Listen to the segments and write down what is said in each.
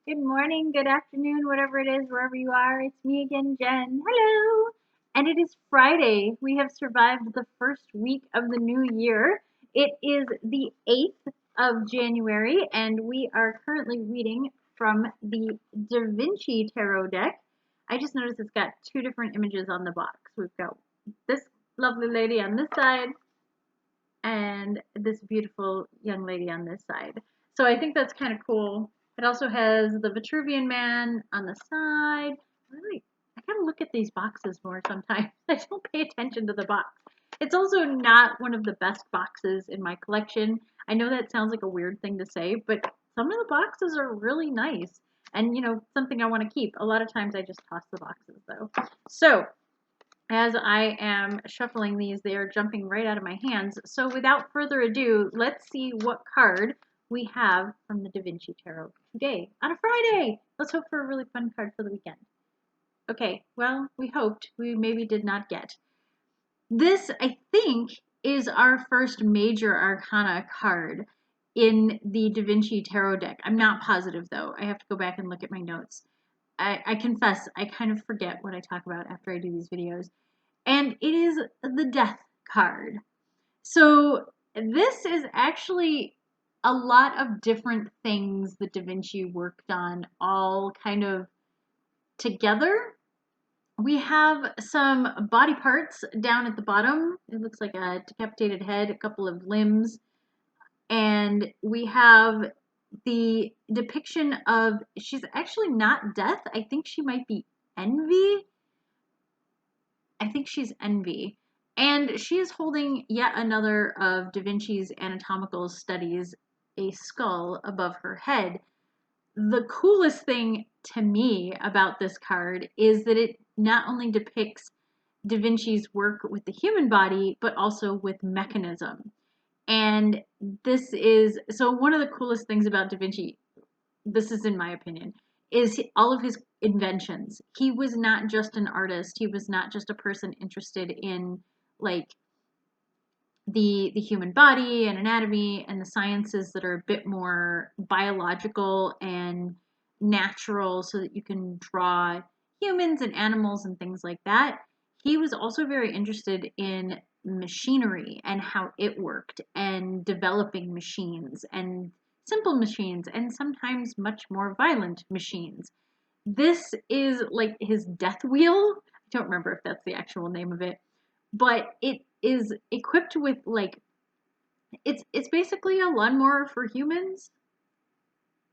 Good morning, good afternoon, whatever it is, wherever you are. It's me again, Jen. Hello! And it is Friday. We have survived the first week of the new year. It is the 8th of January, and we are currently reading from the DaVinci Tarot deck. I just noticed it's got two different images on the box. We've got this lovely lady on this side and this beautiful young lady on this side. So I think that's kind of cool. It also has the Vitruvian Man on the side. I gotta look at these boxes more sometimes. I don't pay attention to the box. It's also not one of the best boxes in my collection. I know that sounds like a weird thing to say, but some of the boxes are really nice. And, something I want to keep. A lot of times I just toss the boxes, though. So, as I am shuffling these, they are jumping right out of my hands. So without further ado, let's see what card we have from the DaVinci Tarot today on a Friday. Let's hope for a really fun card for the weekend. Okay, well, we hoped. We maybe did not get. This, I think, is our first major arcana card in the DaVinci Tarot deck. I'm not positive, though. I have to go back and look at my notes. I confess, I kind of forget what I talk about after I do these videos. And it is the Death card. So this is actually a lot of different things that DaVinci worked on all kind of together. We have some body parts down at the bottom. It looks like a decapitated head, a couple of limbs. And we have the depiction of, she's actually not Death. I think she might be Envy. I think she's Envy. And she is holding yet another of Da Vinci's anatomical studies, a skull above her head. The coolest thing to me about this card is that it not only depicts Da Vinci's work with the human body, but also with mechanism. And this is, so one of the coolest things about Da Vinci, this is in my opinion, is all of his inventions. He was not just an artist. He was not just a person interested in like the human body and anatomy and the sciences that are a bit more biological and natural so that you can draw humans and animals and things like that. He was also very interested in machinery and how it worked and developing machines and simple machines and sometimes much more violent machines. This is like his death wheel. I don't remember if that's the actual name of it, but it is equipped with like it's basically a lawnmower for humans.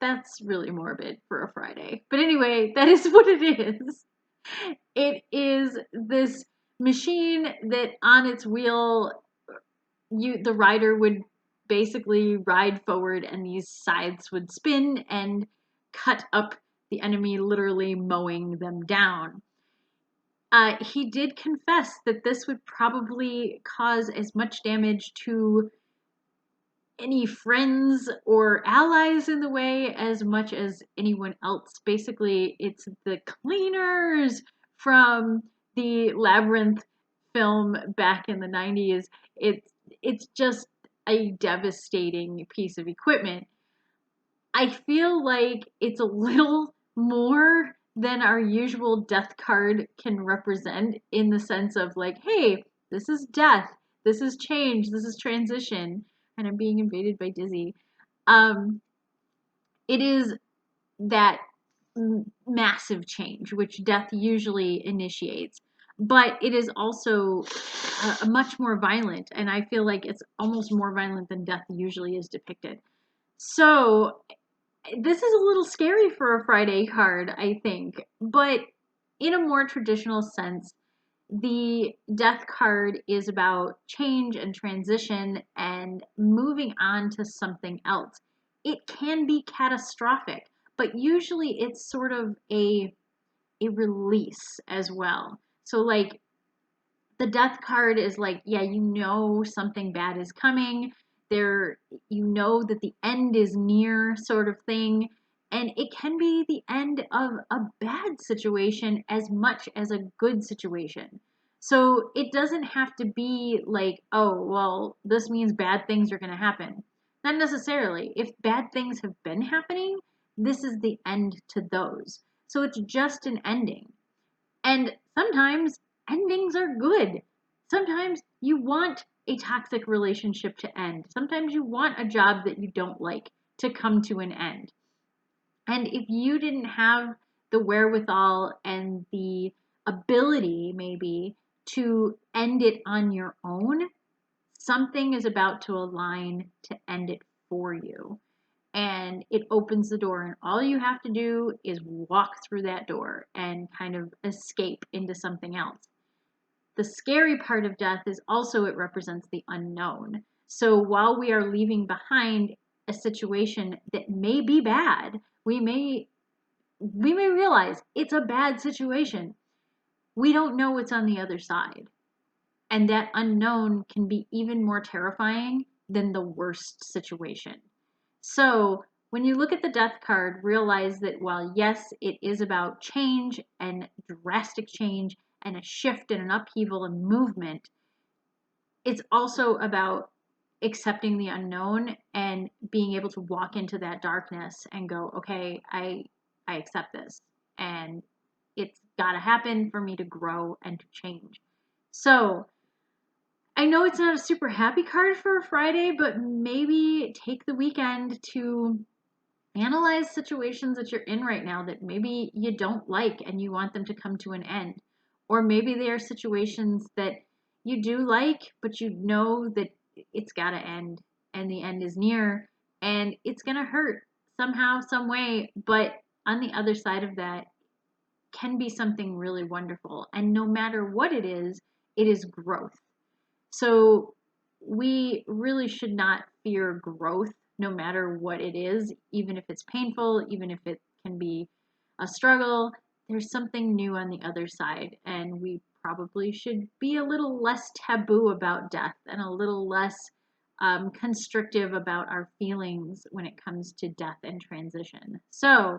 That's really morbid for a Friday. But anyway, that is what it is. It is this machine that on its wheel the rider would basically ride forward and these scythes would spin and cut up the enemy, literally mowing them down. He did confess that this would probably cause as much damage to any friends or allies in the way as much as anyone else. Basically, it's the cleaners from the Labyrinth film back in the 90s. It's just a devastating piece of equipment. I feel like it's a little more than our usual death card can represent in the sense of like, hey, this is death, this is change, this is transition, and I'm being invaded by Dizzy. It is that massive change which death usually initiates, but it is also much more violent, and I feel like it's almost more violent than death usually is depicted. So this is a little scary for a Friday card, I think, but in a more traditional sense, the death card is about change and transition and moving on to something else. It can be catastrophic, but usually it's sort of a release as well. So like the death card is like, yeah, you know something bad is coming. There, you know that the end is near, sort of thing. And it can be the end of a bad situation as much as a good situation. So it doesn't have to be like, oh, well, this means bad things are going to happen. Not necessarily. If bad things have been happening, this is the end to those. So it's just an ending. And sometimes endings are good. Sometimes you want a toxic relationship to end. Sometimes you want a job that you don't like to come to an end. And if you didn't have the wherewithal and the ability, maybe, to end it on your own, something is about to align to end it for you. And it opens the door, and all you have to do is walk through that door and kind of escape into something else. The scary part of death is also it represents the unknown. So while we are leaving behind a situation that may be bad, we may realize it's a bad situation. We don't know what's on the other side. And that unknown can be even more terrifying than the worst situation. So when you look at the death card, realize that while yes, it is about change and drastic change and a shift and an upheaval and movement, it's also about accepting the unknown and being able to walk into that darkness and go, okay, I accept this, and it's got to happen for me to grow and to change. So I know it's not a super happy card for a Friday, but maybe take the weekend to analyze situations that you're in right now that maybe you don't like and you want them to come to an end. Or maybe they are situations that you do like, but you know that it's got to end and the end is near and it's going to hurt somehow, some way. But on the other side of that can be something really wonderful. And no matter what it is growth. So we really should not fear growth no matter what it is, even if it's painful, even if it can be a struggle. There's something new on the other side, and we probably should be a little less taboo about death and a little less constrictive about our feelings when it comes to death and transition. So,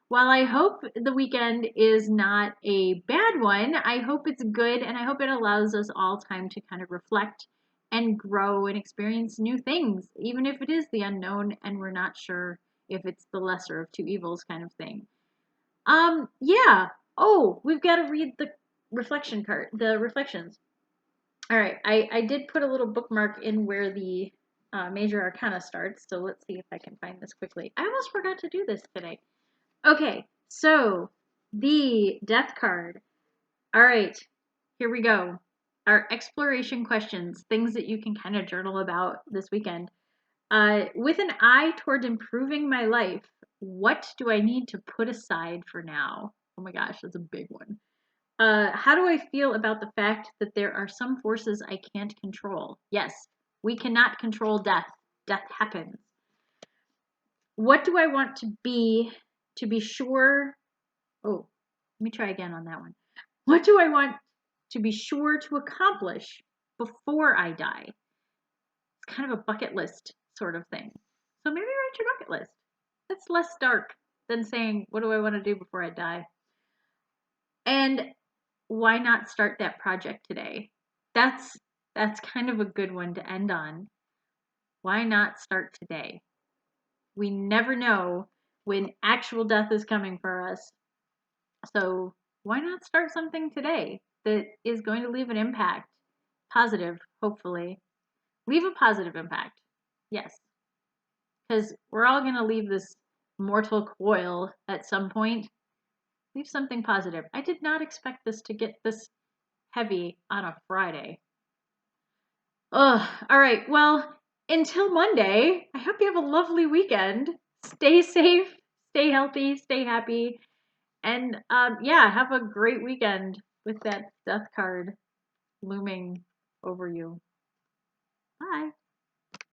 while I hope the weekend is not a bad one, I hope it's good, and I hope it allows us all time to kind of reflect and grow and experience new things, even if it is the unknown and we're not sure if it's the lesser of two evils kind of thing. Yeah. Oh, we've got to read the reflection card, the reflections. All right, I did put a little bookmark in where the major arcana starts, so let's see if I can find this quickly. I almost forgot to do this today. Okay, so the death card. All right, here we go. Our exploration questions, things that you can kind of journal about this weekend. With an eye toward improving my life, what do I need to put aside for now? Oh my gosh, that's a big one. How do I feel about the fact that there are some forces I can't control? Yes, we cannot control death. Death happens. What do I want to be sure? Oh, let me try again on that one. What do I want to be sure to accomplish before I die? It's kind of a bucket list sort of thing. So maybe write your bucket list. That's less dark than saying, what do I want to do before I die? And why not start that project today? That's kind of a good one to end on. Why not start today? We never know when actual death is coming for us. So why not start something today that is going to leave an impact? Positive, hopefully. Leave a positive impact. Yes. Because we're all going to leave this mortal coil at some point. Leave something positive. I did not expect this to get this heavy on a Friday. Ugh. All right. Well, until Monday, I hope you have a lovely weekend. Stay safe, stay healthy, stay happy. And yeah, have a great weekend with that death card looming over you. Bye.